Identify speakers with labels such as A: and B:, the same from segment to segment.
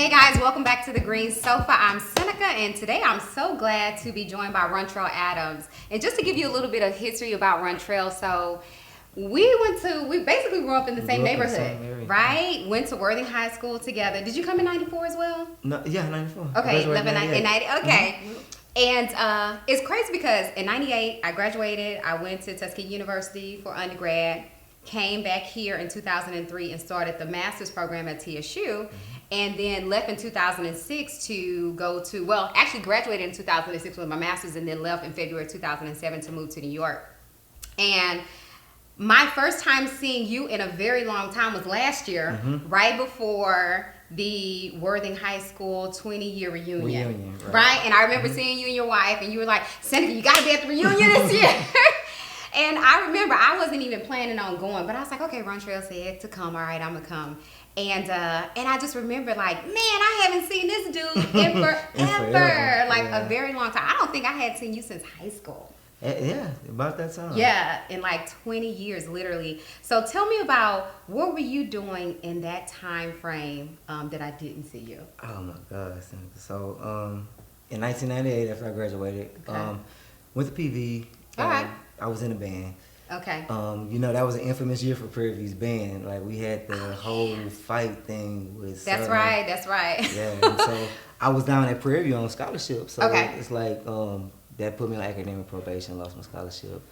A: Hey guys, welcome back to the Green Sofa. I'm Seneca, and today I'm so glad to be joined by Rontrell Adams. And just to give you a little bit of history about Rontrell, so we basically grew up in the same neighborhood, right? Went to Worthing High School together. Did you come in 94 as well?
B: No, yeah, 94.
A: Okay, 11, 90, okay.
B: Mm-hmm.
A: And it's crazy because in 98, I graduated. I went to Tuskegee University for undergrad, came back here in 2003 and started the master's program at TSU. And then left in 2006 to go to, well, actually graduated in 2006 with my master's and then left in February 2007 to move to New York. And my first time seeing you in a very long time was last year, right before the Worthing High School 20-year reunion. Right? And I remember seeing you and your wife, and you were like, Seneca, you got to be at the reunion this year. And I remember I wasn't even planning on going, but I was like, okay, Rontrell said to come. All right, I'm going to come. And I just remember like, man, I haven't seen this dude in forever. Like a very long time. I don't think I had seen you since high school.
B: Yeah, about that time.
A: Yeah, in like 20 years, literally. So tell me about what were you doing in that time frame that I didn't see you?
B: Oh my gosh. So in 1998, after I graduated, went to PV.
A: All right.
B: I was in a band.
A: Okay.
B: You know, that was an infamous year for Prairie View's band. Like, we had the whole fight thing with
A: That's right, that's right.
B: Yeah, and so I was down at Prairie View on scholarship. So it's like, that put me on academic probation, lost my scholarship.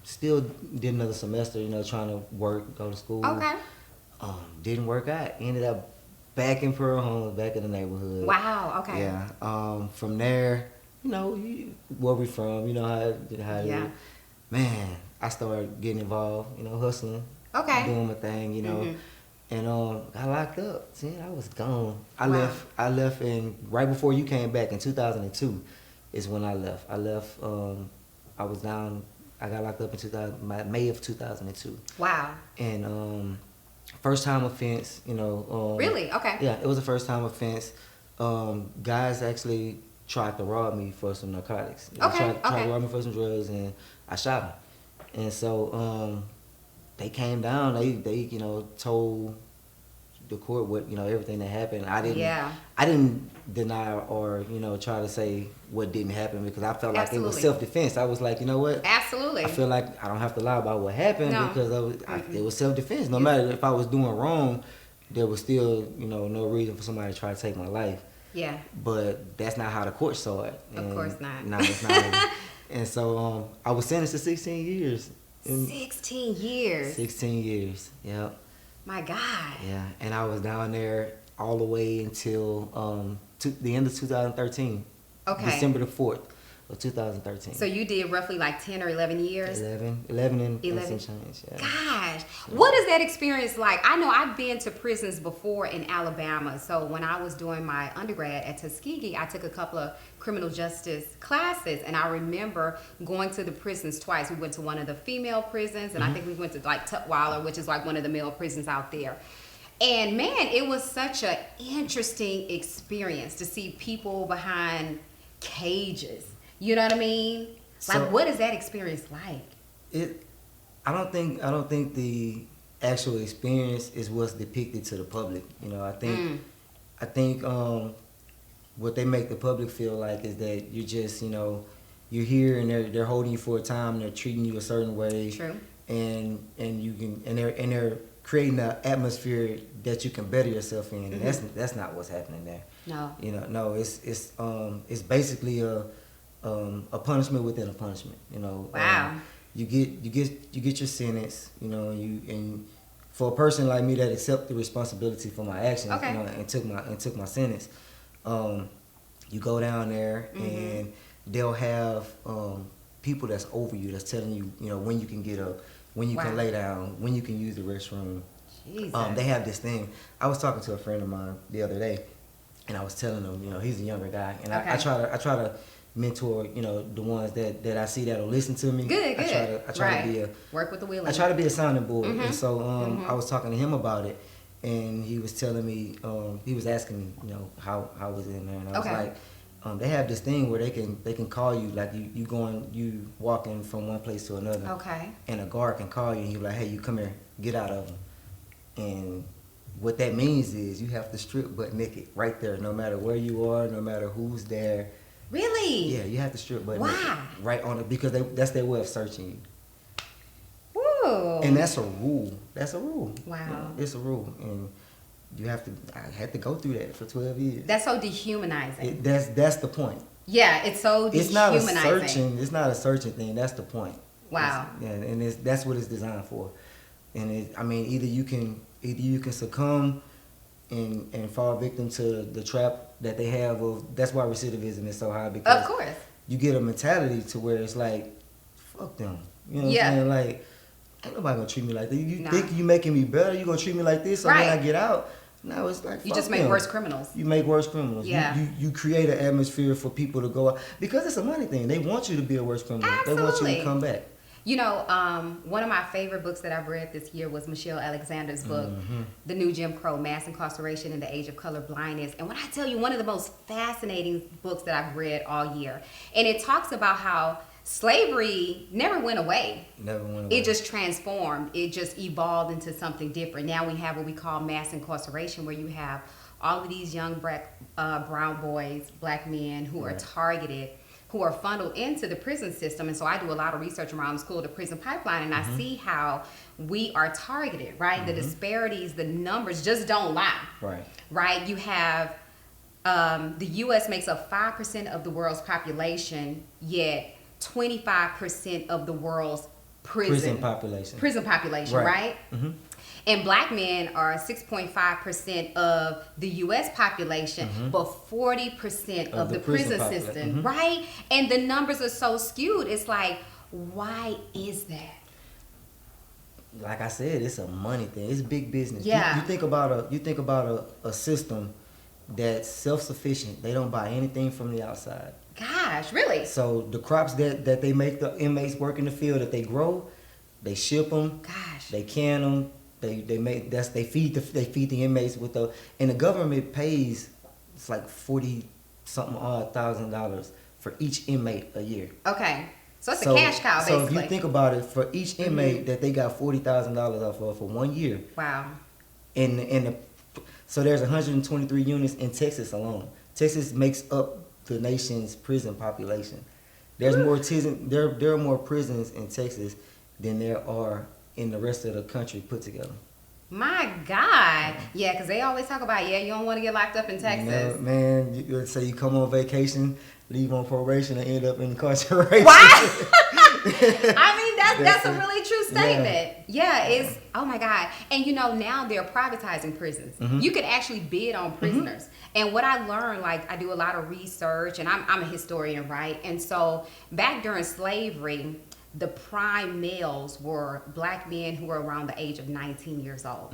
B: Still did another semester, you know, trying to work, go to school.
A: Okay.
B: Didn't work out. Ended up back in Pearl Home, back in the neighborhood.
A: Wow, okay.
B: Yeah. From there, you know, where we from, you know how man, I started getting involved, you know, hustling, doing my thing, you know, and got locked up. See, I was gone. I left, and right before you came back in 2002 is when I left. I was down. I got locked up in May of 2002.
A: Wow.
B: And first time offense, you know.
A: Really? Okay.
B: Yeah, it was a first time offense. Guys actually tried to rob me for some narcotics. Tried to rob me for some drugs, and I shot them. And so they came down. They you know, told the court what, you know, everything that happened. I didn't deny or, you know, try to say what didn't happen, because I felt like it was self-defense. I was like, you know what?
A: Absolutely.
B: I feel like I don't have to lie about what happened, because it was self-defense. No matter if I was doing wrong, there was still, you know, no reason for somebody to try to take my life.
A: Yeah.
B: But that's not how the court saw it.
A: Of course not.
B: No, it's not. And so I was sentenced to 16 years.
A: 16 years?
B: 16 years, yep.
A: My God.
B: Yeah, and I was down there all the way until the end of 2013. Okay. December the 4th of 2013.
A: So you did roughly like 10 or 11 years?
B: 11 and some change, yeah.
A: Gosh, what is that experience like? I know I've been to prisons before in Alabama. So when I was doing my undergrad at Tuskegee, I took a couple of criminal justice classes, and I remember going to the prisons twice. We went to one of the female prisons, and I think we went to like Tutwiler, which is like one of the male prisons out there. And man, it was such an interesting experience to see people behind cages. You know what I mean? Like, what is that experience like?
B: I don't think the actual experience is what's depicted to the public. You know, I think what they make the public feel like is that you're just, you know, you're here and they're holding you for a time and they're treating you a certain way.
A: True.
B: And they're creating an atmosphere that you can better yourself in, and that's not what's happening there.
A: No.
B: You know, no, it's basically a punishment within a punishment. You know.
A: Wow.
B: You get your sentence. You know, and for a person like me that accept the responsibility for my actions, you know, and took my sentence, you go down there and they'll have people that's over you that's telling you, you know, when you can get up, when you can lay down, when you can use the restroom. They have this thing. I was talking to a friend of mine the other day, and I was telling him, you know, he's a younger guy, and I try to mentor, you know, the ones that I see that'll listen to me.
A: Good.
B: I try to be
A: work with the wheelie.
B: I try to be a sounding board, and so I was talking to him about it, and he was telling me, he was asking me, you know, how was it in there, and I was like, they have this thing where they can call you, like you walking from one place to another.
A: Okay.
B: And a guard can call you and you're like, hey, you come here, get out of them. And what that means is you have to strip butt naked right there, no matter where you are, no matter who's there.
A: Really?
B: Yeah, you have to strip butt
A: Why?
B: naked right on it because that's their way of searching you.
A: Woo.
B: And that's a rule. That's a rule.
A: Wow.
B: It's a rule, and you have to. I had to go through that for 12 years.
A: That's so dehumanizing.
B: That's the point.
A: Yeah, it's so dehumanizing.
B: It's not a searching thing. That's the point.
A: Wow.
B: That's what it's designed for. And I mean, either you can succumb and fall victim to the trap that they have of. That's why recidivism is so high, because
A: of course
B: you get a mentality to where it's like, fuck them. You know what I'm saying? Like, ain't nobody gonna treat me like that. You think you making me better? You gonna treat me like this? So when I get out, now it's like,
A: you just make worse criminals.
B: You make worse criminals.
A: Yeah.
B: You create an atmosphere for people to go out because it's a money thing. They want you to be a worse criminal.
A: Absolutely.
B: They want you to come back.
A: You know, one of my favorite books that I've read this year was Michelle Alexander's book, The New Jim Crow, Mass Incarceration in the Age of Color Blindness. And when I tell you, one of the most fascinating books that I've read all year. And it talks about how slavery never went away.
B: Never went away.
A: It just transformed. It just evolved into something different. Now we have what we call mass incarceration, where you have all of these young brown boys, black men who are targeted, who are funneled into the prison system. And so I do a lot of research around the school to prison pipeline, and I see how we are targeted, right? The disparities, the numbers just don't lie. Right? You have the U.S. makes up 5% of the world's population, yet 25% of the world's prison population, right? And black men are 6.5% of the U.S. population, but 40% of the prison system, right? And the numbers are so skewed. It's like, why is that?
B: Like I said, it's a money thing. It's big business.
A: Yeah.
B: You think about a system that's self-sufficient. They don't buy anything from the outside.
A: Gosh, really?
B: So the crops that they make the inmates work in the field, that they grow, they ship them.
A: Gosh.
B: They can them. They feed the inmates with and the government pays, it's like $40,000 for each inmate a year.
A: Okay. So it's a cash cow, basically.
B: So if you think about it, for each inmate that they got $40,000 off of for 1 year.
A: Wow.
B: So there's 123 units in Texas alone. Texas makes up the nation's prison population. There's more there are more prisons in Texas than there are in the rest of the country put together.
A: My God. Yeah, because they always talk about, you don't want to get locked up in Texas.
B: Man, let's say you come on vacation, leave on probation, and end up in incarceration.
A: What? I mean, that's a really true statement. Yeah, it's, oh my God. And now they're privatizing prisons. You could actually bid on prisoners. And what I learned, like, I do a lot of research, and I'm a historian, right? And so back during slavery, the prime males were black men who were around the age of 19 years old.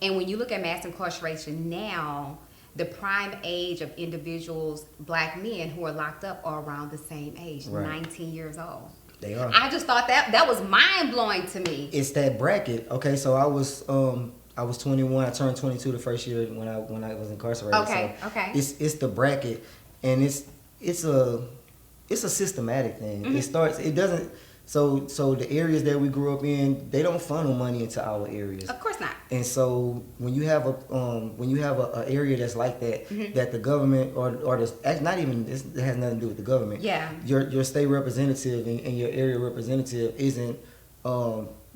A: And when you look at mass incarceration now, the prime age of individuals, black men who are locked up, are around the same age, 19 years old.
B: They are.
A: I just thought that was mind-blowing to me. It's
B: that bracket. Okay, so I was 21. I turned 22 the first year when I was incarcerated.
A: Okay,
B: so
A: okay.
B: It's the bracket, and it's a systematic thing. It doesn't. So the areas that we grew up in, they don't funnel money into our areas.
A: Of course not.
B: And so when you have a area that's like that, that the government or not even, it has nothing to do with the government.
A: Yeah.
B: Your state representative and your area representative isn't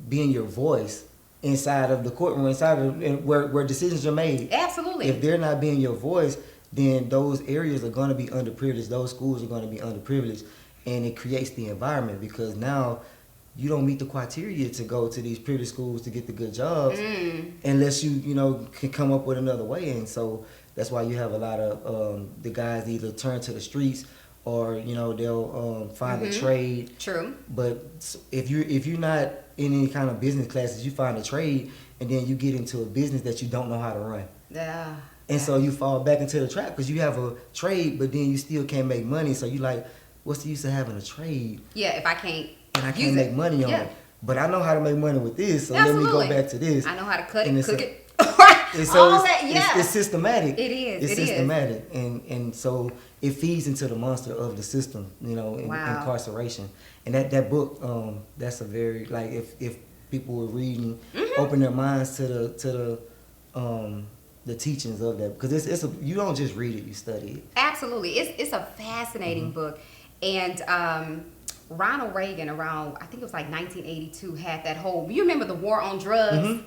B: being your voice inside of the courtroom, inside of where decisions are made.
A: Absolutely.
B: If they're not being your voice, then those areas are going to be underprivileged. Those schools are going to be underprivileged. And it creates the environment, because now you don't meet the criteria to go to these privileged schools to get the good jobs unless you can come up with another way. And so that's why you have a lot of the guys either turn to the streets or they'll find a trade.
A: True.
B: But if you're not in any kind of business classes, you find a trade and then you get into a business that you don't know how to run.
A: Yeah.
B: And so you fall back into the trap because you have a trade, but then you still can't make money. So you like, what's the use of having a trade?
A: Yeah, if I can't.
B: And I can't make money on it. But I know how to make money with this, so let me go back to this.
A: I know how to cut it, cook it.
B: And so
A: all that, yeah.
B: It's systematic.
A: It is.
B: It's systematic. And so it feeds into the monster of the system, incarceration. And that book, that's a very, like, if people were reading, open their minds to the the teachings of that, because you don't just read it, you study it.
A: Absolutely, it's a fascinating book, and Ronald Reagan around, I think it was like 1982, had that whole, you remember the war on drugs?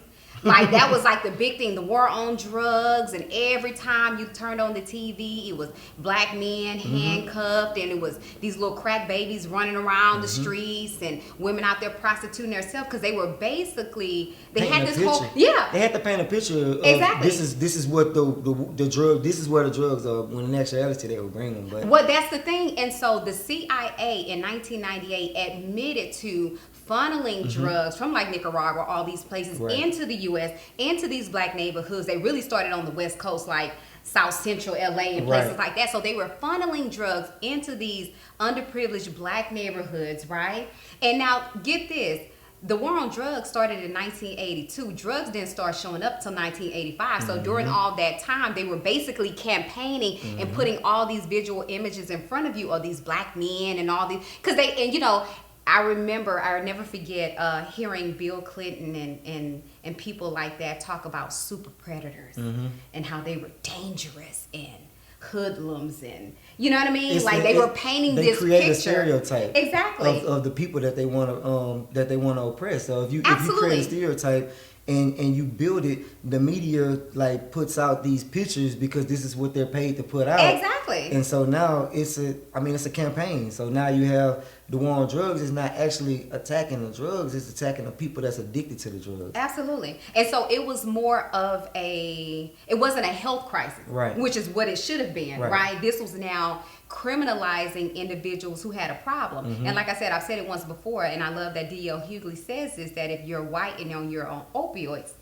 A: Like that was like the big thing, the war on drugs, and every time you turned on the TV, it was black men handcuffed, and it was these little crack babies running around the streets, and women out there prostituting themselves, because they were basically, they had this whole,
B: they had to paint a picture of,
A: exactly,
B: this is what the drug, this is where the drugs are, when in actuality they were bringing them. But
A: well, that's the thing. And so the CIA in 1998 admitted to funneling drugs from like Nicaragua, all these places, into the U.S., into these black neighborhoods. They really started on the West Coast, like South Central LA and places like that. So they were funneling drugs into these underprivileged black neighborhoods, right? And now get this. The war on drugs started in 1982. Drugs didn't start showing up till 1985. So during all that time, they were basically campaigning and putting all these visual images in front of you of these black men and all these, because they, and you know, I remember, I'll never forget hearing Bill Clinton and people like that talk about super predators and how they were dangerous and hoodlums, and you know what I mean? They were painting this picture. They create a
B: stereotype
A: exactly
B: of the people that they want to oppress. So if you create a stereotype and you build it, the media like puts out these pictures because this is what they're paid to put out.
A: Exactly.
B: And so now it's a campaign. So now you have the war on drugs is not actually attacking the drugs, it's attacking the people that's addicted to the drugs.
A: Absolutely. And so it was more of it wasn't a health crisis, which is what it should have been, right? This was now criminalizing individuals who had a problem. And like I said, I've said it once before, and I love that D.L. Hughley says this, that if you're white and you're on opioids,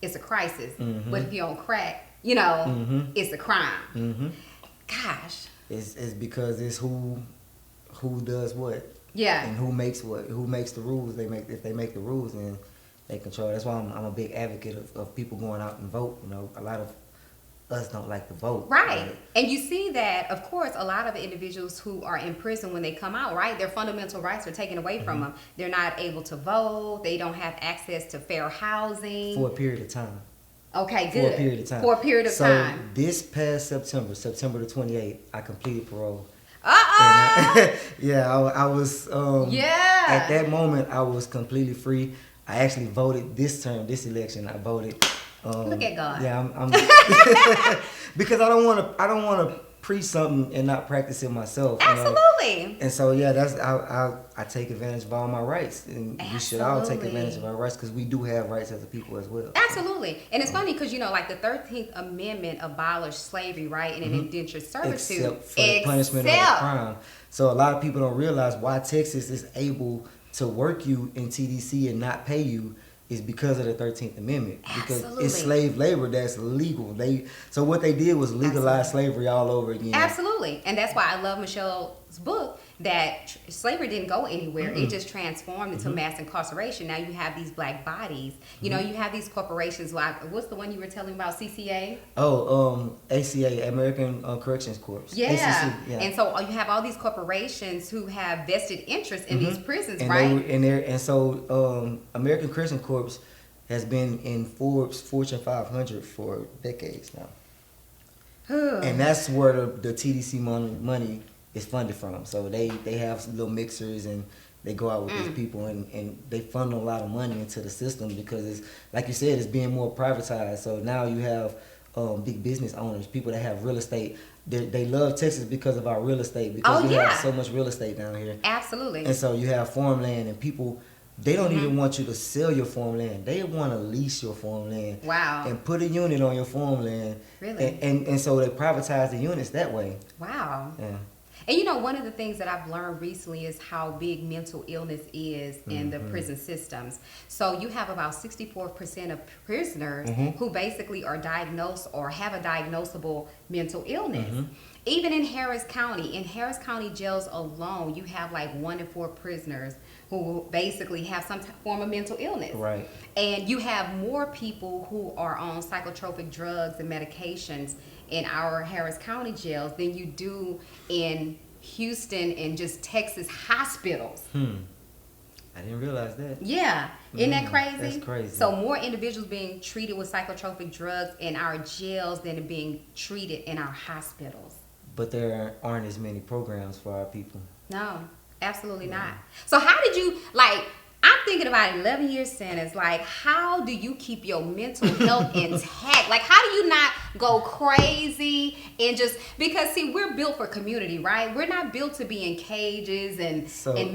A: it's a crisis. But if you're on crack, you know, it's a crime. Gosh.
B: It's because it's who does what.
A: Yeah.
B: And who makes what? Who makes the rules? If they make the rules, then they control. That's why I'm a big advocate of people going out and vote. You know, a lot of us don't like to vote.
A: Right. And you see that, of course, a lot of the individuals who are in prison when they come out, right, their fundamental rights are taken away from them. They're not able to vote. They don't have access to fair housing.
B: For a period of time.
A: Okay, good.
B: For a period of time.
A: For a period of time.
B: So this past September the 28th, I completed parole. I was at that moment I was completely free. I actually voted this election. I voted.
A: Look at God.
B: Yeah, I'm because I don't want to preach something and not practice it myself.
A: Absolutely.
B: You know? And so that's I take advantage of all my rights, and we should all take advantage of our rights, because we do have rights as a people as well.
A: Absolutely. And it's funny because, you know, like the 13th Amendment abolished slavery, right, and an indentured servitude.
B: Except for the punishment of a crime. So a lot of people don't realize why Texas is able to work you in TDC and not pay you is because of the 13th Amendment. Because it's slave labor that's legal. So what they did was legalize slavery all over again.
A: Absolutely. And that's why I love Michelle's book, that slavery didn't go anywhere. It just transformed into mass incarceration. Now you have these black bodies. You know, you have these corporations like, what's the one you were telling about, CCA?
B: ACA, American Corrections Corps.
A: Yeah.
B: ACC, yeah.
A: And so you have all these corporations who have vested interest in these prisons,
B: and
A: right?
B: So American Corrections Corps has been in Forbes Fortune 500 for decades now. And that's where the TDC money is funded from. So they have little mixers, and they go out with these people, and they funnel a lot of money into the system, because it's, like you said, it's being more privatized. So now you have big business owners, people that have real estate. They love Texas because of our real estate, because we have so much real estate down here.
A: Absolutely.
B: And so you have farmland, and people, they don't even want you to sell your farmland. They want to lease your farmland.
A: Wow.
B: And put a unit on your farmland.
A: Really?
B: And so they privatize the units that way.
A: Wow.
B: Yeah.
A: And you know, one of the things that I've learned recently is how big mental illness is in the prison systems. So you have about 64% of prisoners who basically are diagnosed or have a diagnosable mental illness. Even in Harris County jails alone, you have like 1 in 4 prisoners who basically have some form of mental illness. Right. And you have more people who are on psychotropic drugs and medications in our Harris County jails than you do in Houston and just Texas hospitals.
B: I didn't realize that.
A: Yeah. Isn't that crazy?
B: That's crazy.
A: So more individuals being treated with psychotropic drugs in our jails than being treated in our hospitals.
B: But there aren't as many programs for our people.
A: No, absolutely not. So how did you, like, I'm thinking about 11 years sentence. Like, how do you keep your mental health intact? Like, how do you not go crazy and just, because see, we're built for community, right? We're not built to be in cages and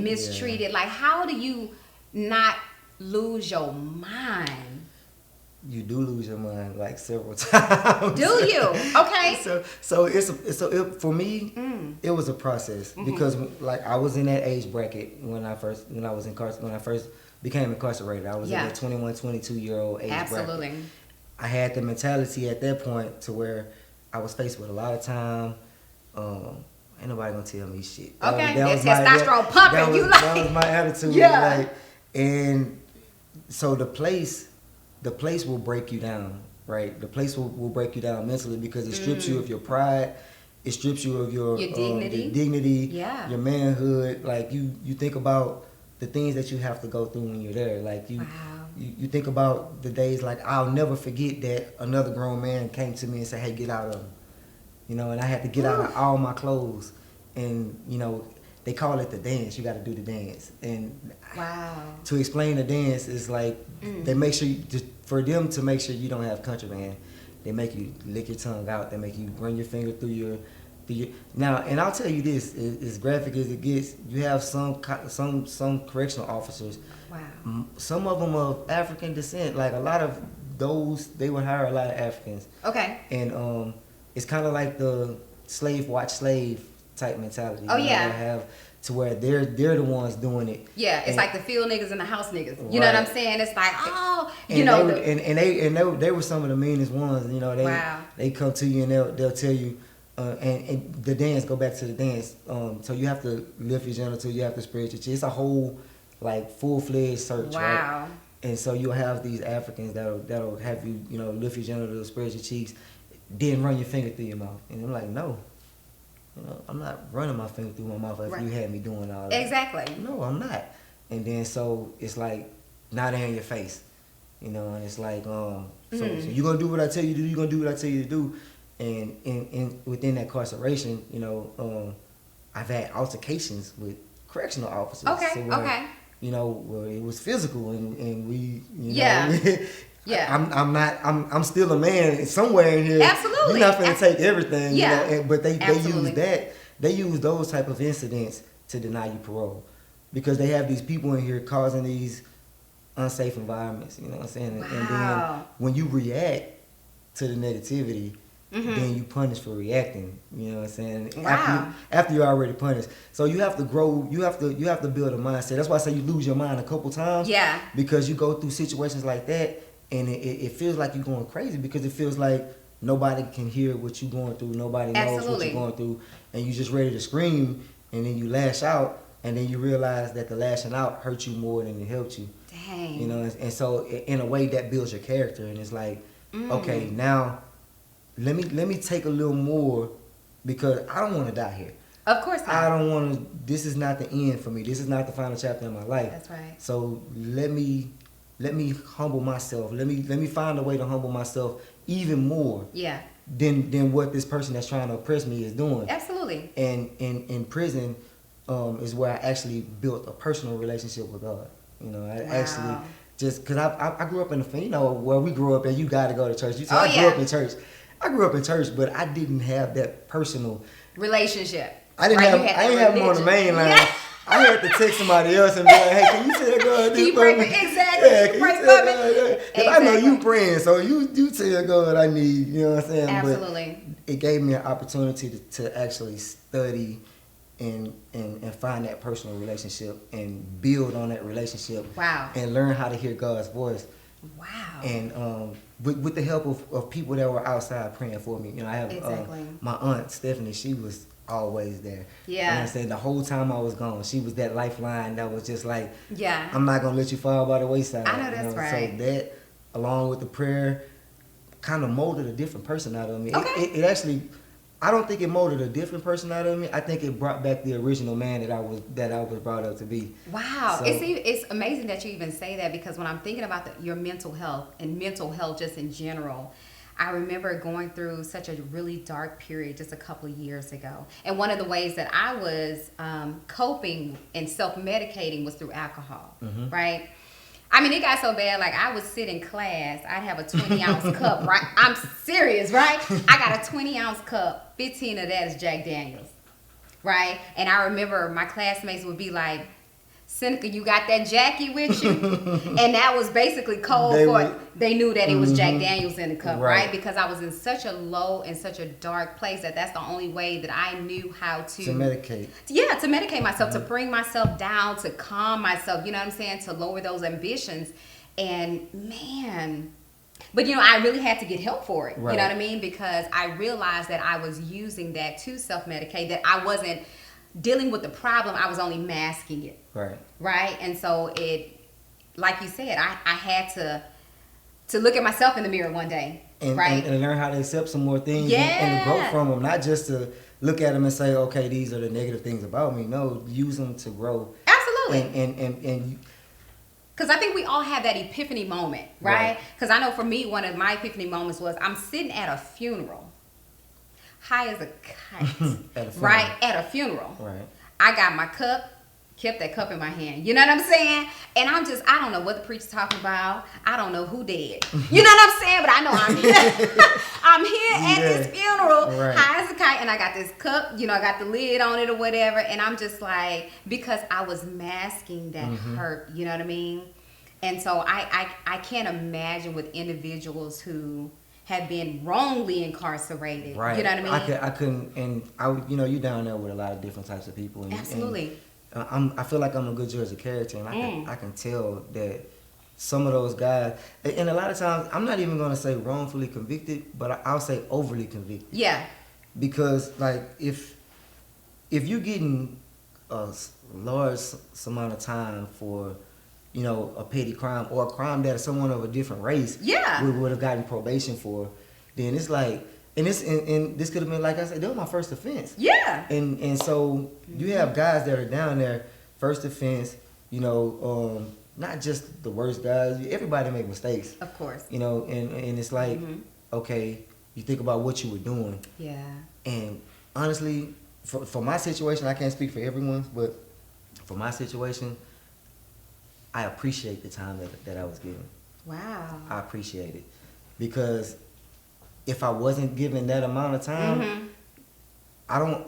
A: mistreated. Yeah. Like, how do you not lose your mind?
B: You do lose your mind like several times.
A: Do you? Okay.
B: So for me, it was a process because like I was in that age bracket when I first became incarcerated. I was in that 21, 22-year-old age bracket.
A: Absolutely.
B: I had the mentality at that point to where I was faced with a lot of time. Ain't nobody gonna tell me shit.
A: Okay. That's testosterone pumping.
B: That was my attitude.
A: Yeah.
B: Like, and so the place will break you down, right? The place will break you down mentally because it strips you of your pride. It strips you of your dignity, your manhood. Like you think about the things that you have to go through when you're there. Like you think about the days like I'll never forget that another grown man came to me and said, "Hey, get out of them," and I had to get out of all my clothes, and they call it the dance. You got to do the dance, and to explain the dance is like they make sure for them to make sure you don't have contraband. They make you lick your tongue out. They make you run your finger through your now. And I'll tell you this: as graphic as it gets, you have some correctional officers. Wow. Some of them of African descent. Like a lot of those, they would hire a lot of Africans.
A: Okay.
B: And it's kind of like the slave watch slave type mentality.
A: Oh yeah.
B: They have to where they're the ones doing it.
A: Yeah, it's like the field niggas and the house niggas. You know what I'm saying? It's like,
B: they were some of the meanest ones. They come to you and they'll tell you, and the dance, go back to the dance. So you have to lift your genital, you have to spread your cheeks. It's a whole like full-fledged search.
A: Wow.
B: Right? And so you'll have these Africans that'll have you lift your genital, spread your cheeks, then run your finger through your mouth. And I'm like, no. I'm not running my finger through my mouth if you had me doing all that.
A: Exactly.
B: No, I'm not. And then so it's like, now they're in your face. And it's like, so you're going to do what I tell you to do, you're going to do what I tell you to do. And within that incarceration, I've had altercations with correctional officers.
A: Okay,
B: so where, where it was physical and we, Yeah, I'm still a man somewhere in here.
A: Absolutely,
B: you're not gonna take everything.
A: Yeah,
B: but they use that. They use those type of incidents to deny you parole because they have these people in here causing these unsafe environments. You know what I'm saying?
A: Wow.
B: And then when you react to the negativity, then you punish for reacting. You know what I'm saying?
A: Wow.
B: After you're already punished, so you have to grow. You have to build a mindset. That's why I say you lose your mind a couple times.
A: Yeah. Because
B: you go through situations like that. And it feels like you're going crazy because it feels like nobody can hear what you're going through. Nobody knows what you're going through. And you're just ready to scream. And then you lash out. And then you realize that the lashing out hurt you more than it helped you.
A: Dang.
B: And so in a way that builds your character. And it's like, okay, now let me take a little more because I don't want to die here.
A: Of course not.
B: I don't want to. This is not the end for me. This is not the final chapter in my life.
A: That's right.
B: So let me humble myself. Let me find a way to humble myself even more.
A: Yeah.
B: Than what this person that's trying to oppress me is doing.
A: Absolutely.
B: And in prison is where I actually built a personal relationship with God. Actually just because I grew up in where we grew up and you got to go to church. I grew up in church. I grew up in church, but I didn't have that personal
A: relationship.
B: I didn't have them on the main line. Yeah. I had to text somebody else and be like, hey, can you tell God this for me?
A: Exactly.
B: Yeah, can you tell God? Because I know you praying, so you tell God I need, you know what I'm saying?
A: Absolutely.
B: But it gave me an opportunity to actually study and find that personal relationship and build on that relationship.
A: Wow.
B: And learn how to hear God's voice.
A: Wow.
B: And with the help of people that were outside praying for me. I have my aunt, Stephanie, she was always there.
A: Yeah.
B: And I said the whole time I was gone, she was that lifeline that was just like,
A: yeah,
B: I'm not gonna let you fall by the wayside.
A: I know that's right.
B: So that, along with the prayer, kind of molded a different person out of me.
A: Okay.
B: It actually I don't think it molded a different person out of me. I think it brought back the original man that I was brought up to be.
A: Wow.
B: So,
A: It's amazing that you even say that, because when I'm thinking about your mental health and mental health just in general, I remember going through such a really dark period just a couple of years ago. And one of the ways that I was coping and self-medicating was through alcohol, right? I mean, it got so bad, like I would sit in class, I'd have a 20-ounce cup, right? I'm serious, right? I got a 20-ounce cup, 15 of that is Jack Daniels, right? And I remember my classmates would be like, Seneca, you got that Jackie with you? And that was basically code they knew that it was Jack Daniels in the cup, right? Because I was in such a low and such a dark place that's the only way that I knew how to
B: medicate.
A: Yeah, to medicate myself, to bring myself down, to calm myself, you know what I'm saying? To lower those ambitions. And man, but you know, I really had to get help for it.
B: Right.
A: You know what I mean? Because I realized that I was using that to self-medicate, that I wasn't dealing with the problem, I was only masking it. Right. And so it, like you said, I had to look at myself in the mirror one day.
B: And learn how to accept some more things and to grow from them. Not just to look at them and say, okay, these are the negative things about me. No, use them to grow.
A: Absolutely.
B: And
A: because I think we all have that epiphany moment, right? Because I know for me, one of my epiphany moments was I'm sitting at a funeral, high as a kite, right? At a funeral.
B: Right.
A: I got my cup, kept that cup in my hand. You know what I'm saying? And I don't know what the preacher's talking about. I don't know who dead. You know what I'm saying? But I know I'm here. I'm here at this funeral, high as a kite, and I got this cup, you know, I got the lid on it or whatever. And I'm just like, because I was masking that hurt, you know what I mean? And so I can't imagine with individuals who have been wrongly incarcerated.
B: Right.
A: You know what I mean?
B: I couldn't, and you know, you down there with a lot of different types of people. And,
A: Absolutely.
B: And I feel like I'm a good judge of character, and I can tell that some of those guys, and a lot of times, I'm not even gonna say wrongfully convicted, but I'll say overly convicted.
A: Yeah.
B: Because like if you're getting a large amount of time for, you know, a petty crime or a crime that someone of a different race would have gotten probation for, then it's like, and this could have been, like I said, that was my first offense. Yeah. And so you have guys that are down there, first offense, you know, not just the worst guys. Everybody make mistakes.
A: Of course.
B: You know, and it's like, okay, you think about what you were doing.
A: Yeah.
B: And honestly, for my situation, I can't speak for everyone, but for my situation, I appreciate the time that I was given.
A: Wow.
B: I appreciate it. Because if I wasn't given that amount of time, I didn't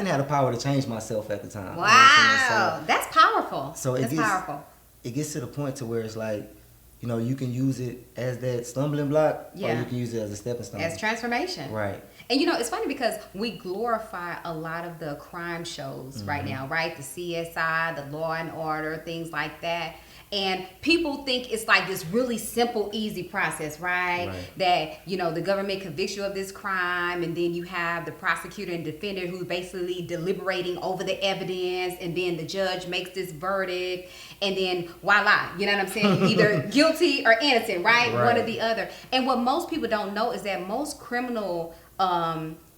B: have the power to change myself at the time.
A: Wow. That's powerful.
B: So it gets to the point to where it's like, you know, you can use it as that stumbling block, or you can use it as a stepping stone.
A: As transformation.
B: Right.
A: And you know, it's funny because we glorify a lot of the crime shows right now, right? The CSI, the Law and Order, things like that. And people think it's like this really simple, easy process, right? That, you know, the government convicts you of this crime, and then you have the prosecutor and defendant who's basically deliberating over the evidence, and then the judge makes this verdict, and then voila, you know what I'm saying? Either guilty or innocent, right? One or the other. And what most people don't know is that most criminal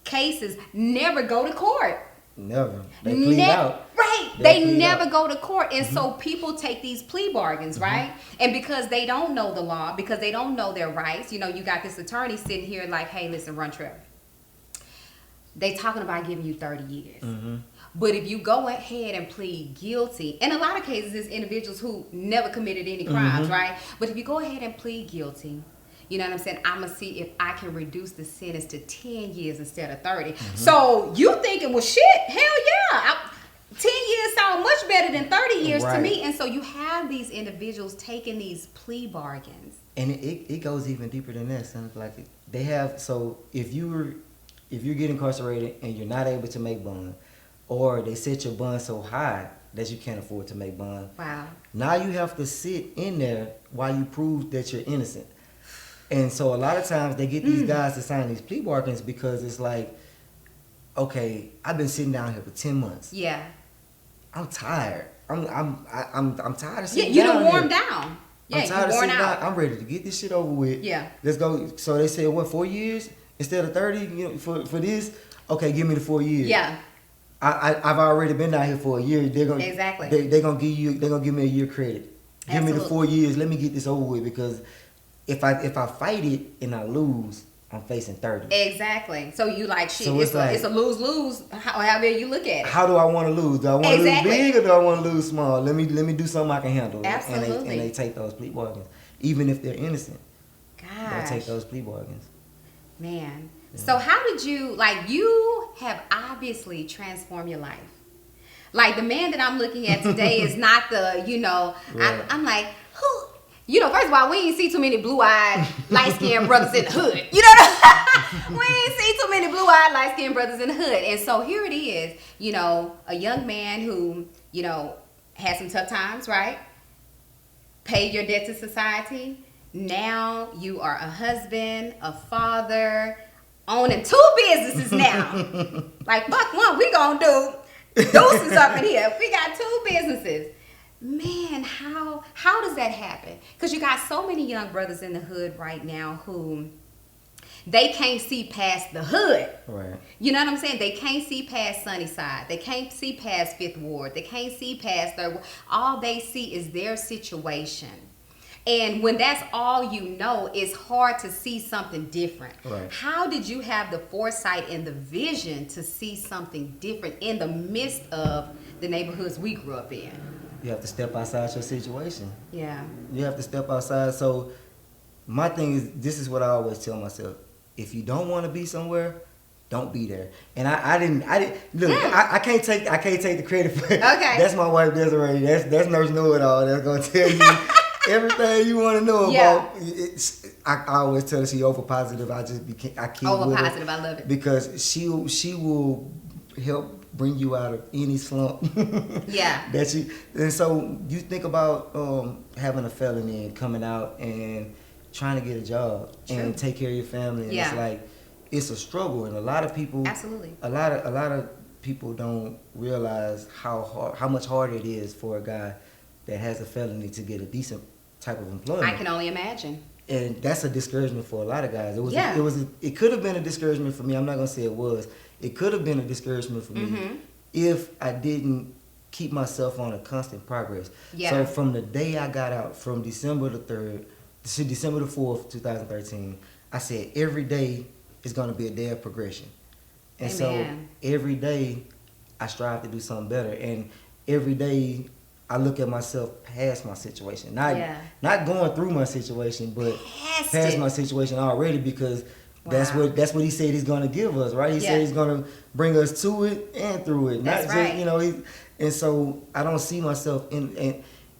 A: cases never go to court.
B: Never. They plead out.
A: Right. They never go to court. And so people take these plea bargains, right? And because they don't know the law, because they don't know their rights, you know, you got this attorney sitting here like, hey, listen, Rontrell, they talking about giving you 30 years. But if you go ahead and plead guilty, in a lot of cases, it's individuals who never committed any crimes, right? But if you go ahead and plead guilty, you know what I'm saying? I'm going to see if I can reduce the sentence to 10 years instead of 30. So you thinking, well, shit, hell yeah. 10 years sound much better than 30 years to me. And so you have these individuals taking these plea bargains.
B: And it goes even deeper than that. Son. Like they have, so if you get incarcerated and you're not able to make bond, or they set your bond so high that you can't afford to make bond.
A: Wow.
B: Now you have to sit in there while you prove that you're innocent. And so a lot of times they get these guys to sign these plea bargains because it's like, okay, I've been sitting down here for 10 months. Yeah. I'm tired. I'm tired of sitting down.
A: You done warm down. Yeah,
B: I'm tired of
A: worn
B: sitting
A: out.
B: down. I'm ready to get this shit over with.
A: Yeah.
B: Let's go. So they said, what, 4 years? instead of 30, you know, for this, okay, give me the 4 years.
A: Yeah.
B: I've already been down here for a year. They're gonna
A: Exactly.
B: They're gonna give me a year credit. Give me the 4 years. Let me get this over with, because if I fight it and I lose, I'm facing 30.
A: Exactly. So you like shit.
B: So
A: it's a lose-lose. However you look at it.
B: How do I want to lose? Do I want to lose big, or do I want to lose small? Let me do something I can handle.
A: Absolutely.
B: And they take those plea bargains, even if they're innocent.
A: Gosh.
B: They take those plea bargains.
A: Man.
B: Yeah.
A: So how did you, like, you have obviously transformed your life. Like, the man that I'm looking at today is not the, you know,
B: Right.
A: I'm like, who? You know, first of all, we ain't see too many blue-eyed, light-skinned brothers in the hood. You know what We ain't see too many blue-eyed, light-skinned brothers in the hood. And so here it is, you know, a young man who, you know, had some tough times, right? Paid your debt to society. Now you are a husband, a father, owning 2 businesses now. Like, fuck one, we gonna do deuces up in here. We got 2 businesses. Man, how does that happen? Because you got so many young brothers in the hood right now who they can't see past the hood.
B: Right.
A: You know what I'm saying? They can't see past Sunnyside. They can't see past 5th Ward. They can't see past their... All they see is their situation. And when that's all you know, it's hard to see something different.
B: Right.
A: How did you have the foresight and the vision to see something different in the midst of the neighborhoods we grew up in?
B: You have to step outside your situation.
A: Yeah.
B: You have to step outside. So my thing is, this is what I always tell myself: if you don't want to be somewhere, don't be there. And I didn't look. I can't take the credit for it.
A: Okay.
B: That's my wife Desiree. That's Nurse Know It All. That's gonna tell you everything you want to know about. I always tell her she over positive. I keep
A: Over
B: with her
A: positive. I love it.
B: because she will help bring you out of any slump.
A: Yeah.
B: And so you think about having a felony and coming out and trying to get a job and take care of your family, and it's like, it's a struggle, and a lot of people,
A: Absolutely,
B: a lot of people don't realize how much harder it is for a guy that has a felony to get a decent type of employment.
A: I can only imagine.
B: And that's a discouragement for a lot of guys. It could have been a discouragement for me. I'm not gonna say it was. It could have been a discouragement for me if I didn't keep myself on a constant progress.
A: Yeah.
B: So from the day I got out, from December the 3rd to December the 4th, 2013, I said every day is gonna be a day of progression. And
A: Amen.
B: so every day I strive to do something better, and every day I look at myself past my situation. Not going through my situation, but past my situation already, because that's what he said he's gonna give us, right? He said he's gonna bring us to it and through it.
A: That's
B: not
A: right.
B: just, you know, and so I don't see myself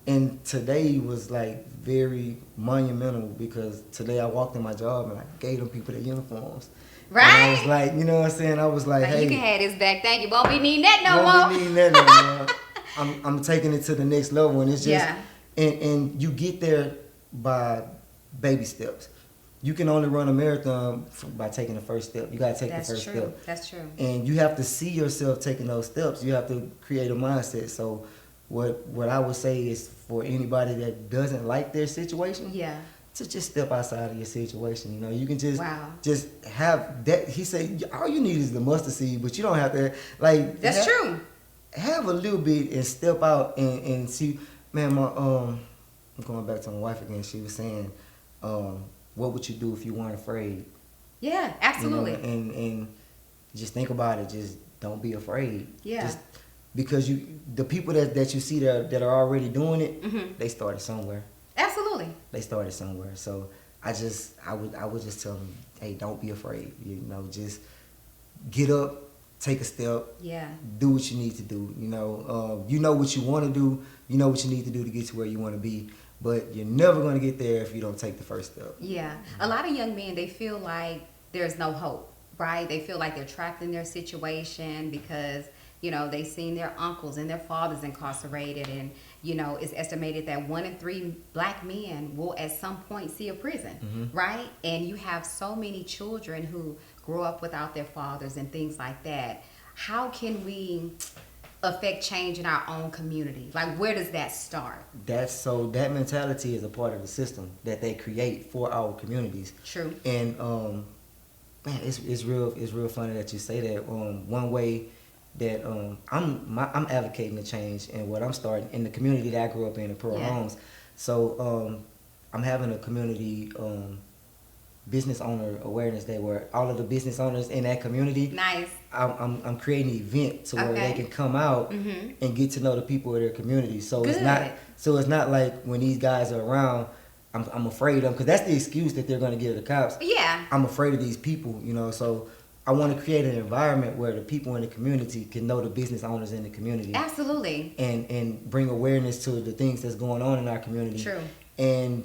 B: and today was like very monumental, because today I walked in my job and I gave them people their uniforms.
A: Right.
B: And I was like, you know what I'm saying? I was like, hey,
A: you can have this back. Thank you. Won't be needing that no
B: won't
A: more.
B: be needing that no more. I'm taking it to the next level, and it's just and you get there by baby steps. You can only run a marathon by taking the first step. You gotta take the first step.
A: That's true.
B: And you have to see yourself taking those steps. You have to create a mindset. So what I would say is, for anybody that doesn't like their situation, to just step outside of your situation. You know, you can just have that. He said all you need is the mustard seed, but you don't have to
A: That's true.
B: Have a little bit and step out and see. Man, I'm going back to my wife again. She was saying, what would you do if you weren't afraid?
A: Yeah, absolutely.
B: You know, and just think about it. Just don't be afraid.
A: Yeah.
B: Just because the people that you see that are already doing it, they started somewhere.
A: Absolutely.
B: They started somewhere. So I would just tell them, hey, don't be afraid. You know, just get up. Take a step. Yeah. Do what you need to do. You know what you want to do. You know what you need to do to get to where you want to be. But you're never going to get there if you don't take the first step. Yeah.
A: A lot of young men, they feel like there's no hope, right? They feel like they're trapped in their situation because, you know, they've seen their uncles and their fathers incarcerated. And, you know, it's estimated that 1 in 3 black men will at some point see a prison, right? And you have so many children who grow up without their fathers and things like that. How can we affect change in our own community? Like, where does that start?
B: That mentality is a part of the system that they create for our communities.
A: True.
B: And Man, it's real funny that you say that. One way that I'm advocating the change and what I'm starting in the community that I grew up in Pearl Homes. So I'm having a community business owner awareness day where all of the business owners in that community.
A: Nice.
B: I'm creating an event to where they can come out and get to know the people of their community. So it's not like when these guys are around, I'm afraid of them, because that's the excuse that they're going to give the cops.
A: Yeah.
B: I'm afraid of these people, you know. So I want to create an environment where the people in the community can know the business owners in the community.
A: Absolutely.
B: And bring awareness to the things that's going on in our community.
A: True.
B: And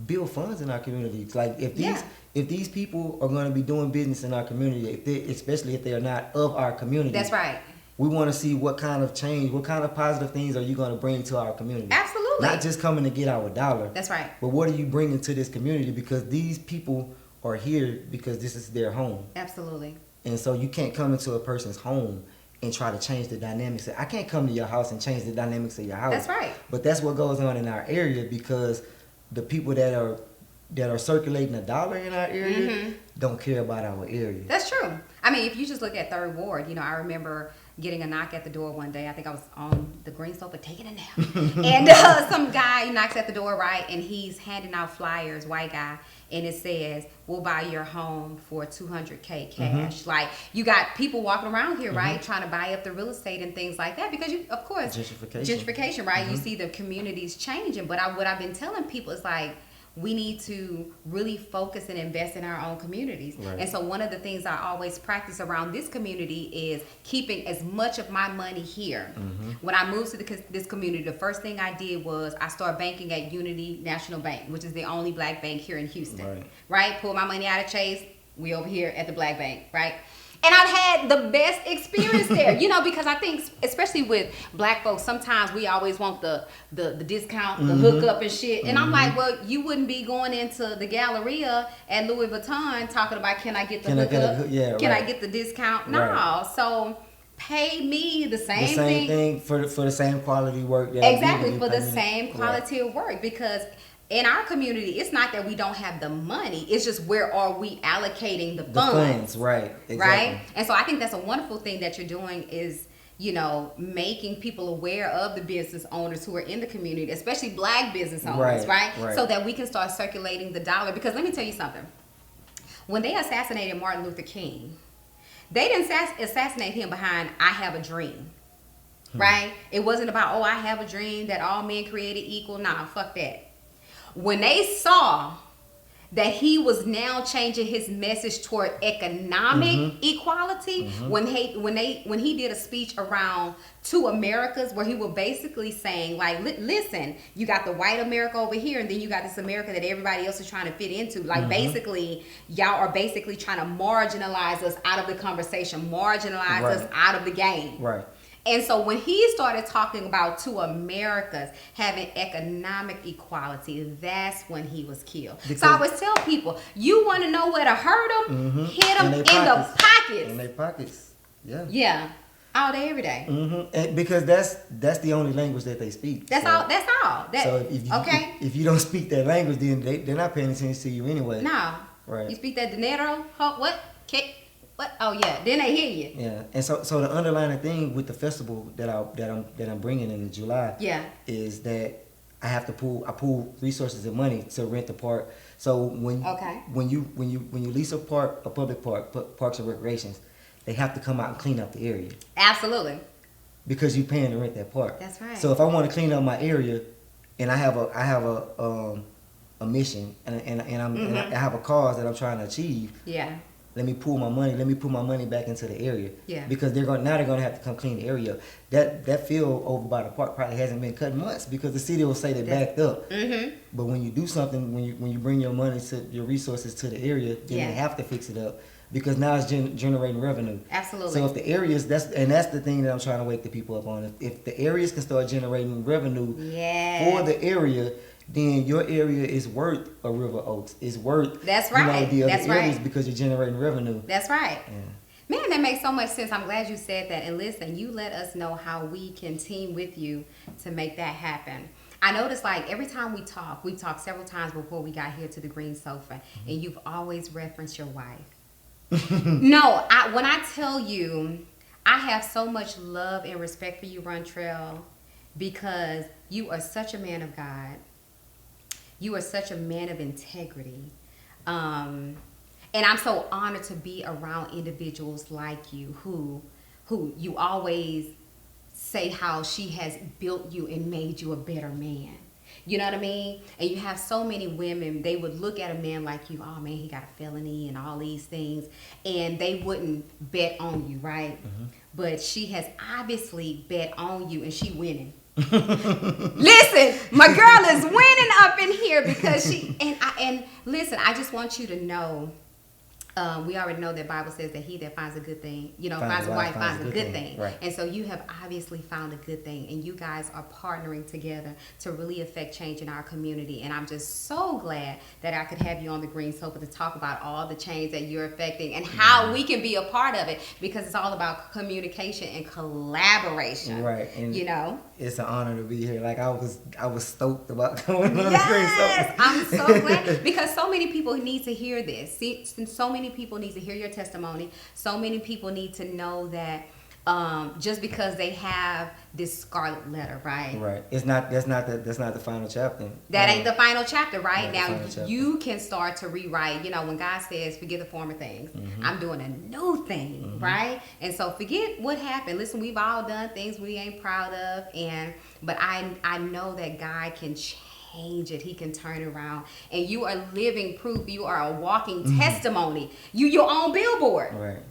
B: build funds in our community. Like if these people are going to be doing business in our community, especially if they are not of our community.
A: That's right.
B: We want to see what kind of change, what kind of positive things are you going to bring to our community.
A: Absolutely.
B: Not just coming to get our dollar.
A: That's right.
B: But what are you bringing to this community? Because these people are here because this is their home.
A: Absolutely.
B: And so you can't come into a person's home and try to change the dynamics. I can't come to your house and change the dynamics of your house.
A: That's right.
B: But that's what goes on in our area, because the people that are circulating a dollar in our area don't care about our area.
A: That's true. I mean, if you just look at Third Ward, you know, I remember getting a knock at the door one day. I think I was on the green sofa taking a nap. And some guy knocks at the door, right? And he's handing out flyers, white guy. And it says, we'll buy your home for $200K cash. Like, you got people walking around here, right? Trying to buy up the real estate and things like that. Because, you, of course, gentrification, right? You see the communities changing. But what I've been telling people is like, we need to really focus and invest in our own communities. Right. And so one of the things I always practice around this community is keeping as much of my money here. When I moved to this community, the first thing I did was I started banking at Unity National Bank, which is the only black bank here in Houston. Right? Pull my money out of Chase, we over here at the black bank, right? And I've had the best experience there, you know, because I think, especially with black folks, sometimes we always want the discount, the hookup and shit. And I'm like, well, you wouldn't be going into the Galleria at Louis Vuitton talking about, can I get the hookup? Can I get the discount? No. So pay me the same thing
B: for the same quality work.
A: Exactly, for the same quality of work, because in our community, it's not that we don't have the money. It's just, where are we allocating the funds?
B: Right. Exactly.
A: Right? And so I think that's a wonderful thing that you're doing is, you know, making people aware of the business owners who are in the community, especially black business owners, right? So that we can start circulating the dollar. Because let me tell you something. When they assassinated Martin Luther King, they didn't assassinate him behind, I have a dream. Right? It wasn't about, oh, I have a dream that all men created equal. Nah, fuck that. When they saw that he was now changing his message toward economic equality, when he did a speech around Two Americas, where he was basically saying, like, listen, you got the white America over here, and then you got this America that everybody else is trying to fit into. Like, basically, y'all are basically trying to marginalize us out of the conversation, marginalize us out of the game.
B: Right.
A: And so when he started talking about two Americas having economic equality, that's when he was killed. Because so I always tell people, you want to know where to hurt them? Hit them in the pockets. In
B: their pockets. Yeah.
A: Yeah. All day, every day.
B: And because that's the only language that they speak.
A: That's all. That's all.
B: So if you don't speak that language, then they're not paying attention to you anyway.
A: No.
B: Right.
A: You speak that dinero? What? What? Oh yeah, then they hear you.
B: Yeah, and so the underlying thing with the festival that I'm bringing in July, is that I pool resources and money to rent the park. So when you lease a park, a public park, parks and recreations, they have to come out and clean up the area. Absolutely. Because you're paying to rent that park.
A: That's right.
B: So if I want to clean up my area, and I have a mission, and I have a cause that I'm trying to achieve.
A: Yeah.
B: Let me pool my money back into the area. Yeah. Because they're gonna have to come clean the area up. That field over by the park probably hasn't been cut in months because the city will say they backed up. But when you do something, when you bring your money your resources to the area, then they have to fix it up because now it's generating revenue. Absolutely. So if the areas that's the thing that I'm trying to wake the people up on. If the areas can start generating revenue for the area, then your area is worth a River Oaks. It's worth the other areas because you're generating revenue. That's right. Yeah. Man, that makes so much sense. I'm glad you said that. And listen, you let us know how we can team with you to make that happen. I noticed, like, every time we talked several times before we got here to the green sofa, and you've always referenced your wife.
A: No, when I tell you, I have so much love and respect for you, Rontrell, because you are such a man of God. You are such a man of integrity. And I'm so honored to be around individuals like you who you always say how she has built you and made you a better man. You know what I mean? And you have so many women, they would look at a man like you, oh man, he got a felony and all these things, and they wouldn't bet on you, right? Mm-hmm. But she has obviously bet on you, and she winning. Listen, my girl is winning up in here because and listen, I just want you to know, we already know that Bible says that he that finds a good thing, finds a wife finds a good thing. Right. And so you have obviously found a good thing, and you guys are partnering together to really affect change in our community. And I'm just so glad that I could have you on the Green Sofa to talk about all the change that you're affecting and how we can be a part of it, because it's all about communication and collaboration. Right. And
B: it's an honor to be here. Like I was stoked about coming on the Green Sofa.
A: Yes, I'm so glad, because so many people need to hear this. See, so many people need to hear your testimony. So many people need to know that just because they have this scarlet letter, right?
B: Right. That's not the final chapter.
A: That ain't the final chapter, right? Now you can start to rewrite. When God says, "Forget the former things," I'm doing a new thing, right? And so forget what happened. Listen, we've all done things we ain't proud of, but I know that God can change it. He can turn it around, and you are living proof. You are a walking testimony. You your own billboard, right?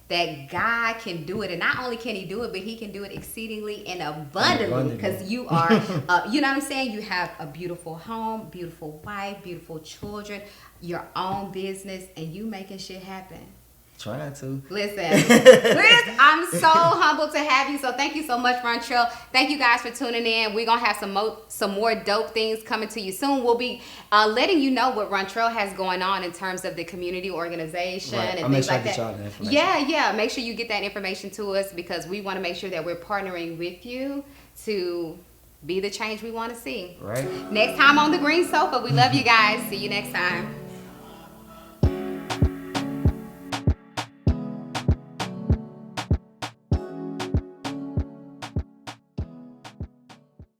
A: That God can do it, and not only can He do it, but He can do it exceedingly and abundantly. Because you are, you know what I'm saying. You have a beautiful home, beautiful wife, beautiful children, your own business, and you making shit happen.
B: Trying to.
A: Listen, I'm so humbled to have you. So thank you so much, Rontrell. Thank you guys for tuning in. We're going to have some more dope things coming to you soon. We'll be letting you know what Rontrell has going on in terms of the community organization and things like that. Yeah. Make sure you get that information to us, because we want to make sure that we're partnering with you to be the change we want to see. Right. Next time on the Green Sofa. We love you guys. See you next time.